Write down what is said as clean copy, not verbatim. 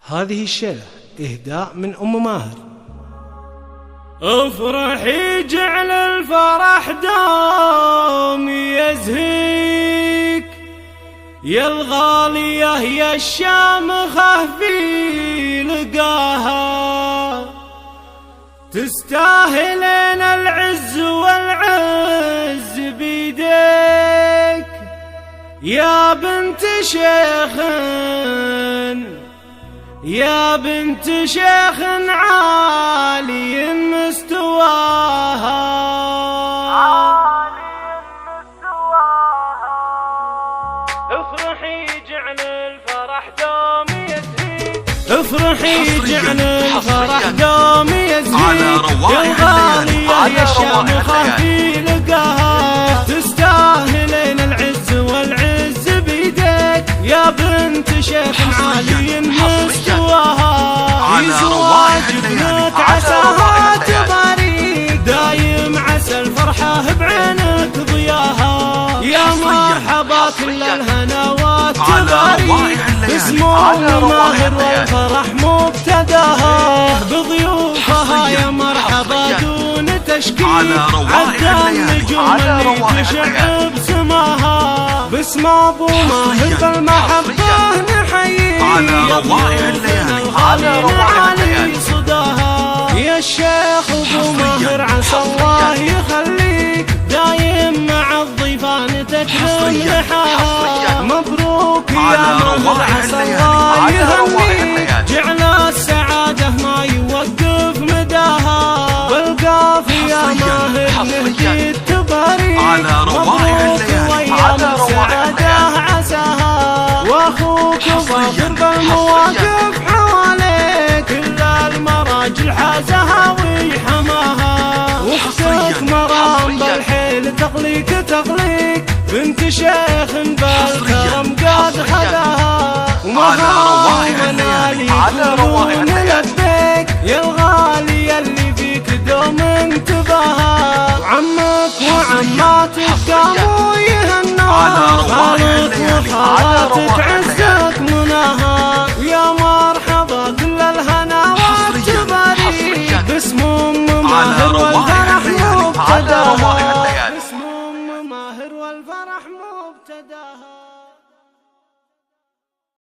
هذه الشيلة إهداء من أم ماهر. افرحي جعل الفرح دوم يزهيك يا الغالية يا الشامخة في لقاها، تستاهلين العز والعز بيديك يا بنت شيخ يا بنت شيخ عالي مستواها. افرحي جعل الفرح دوم يزهيك افرحي جعل الفرح دوم يزهيك يا الغالية يا الشامخة في لقاها، تستاهلين العز والعز بيديك يا بنت شيخ عالي مستواها. في زواج ابنك عساها تباريك دايم عسى الفرحة بعينك ضياها، يا مرحبا كل الهناوات تباريك اسمه ماهر والفرح مبتداها، بضيوفها يا مرحبا دون تشكيل عدى النجوم اللي تشع بسماها، باسم ابو ماهر بالمحبة نحييك يا ضيوفنا الغالين علي صداها، يا الشيخ ابو ماهر عسى الله يخليك دايم مع الضيفان تكرم لحاها، مبروك يا ماهر عسى الله يهنيك جعل السعادة ما يوقف مداها، بالقافية ماهر نهدي التباريك مبروك وايام السعادة عساها، واخوك ظافر بالمواقف حواليك كل المراجل حازها ويحماها، واختك مرام بالحيل تقليك بنت شيخ بالكرم قد خذاها، ومهار منالي كلون لبيك يا الغالي اللي فيك دوم انتباها، وعمك وعماتك قاموا يهنوها، خالك وخالاتك عزك مناها.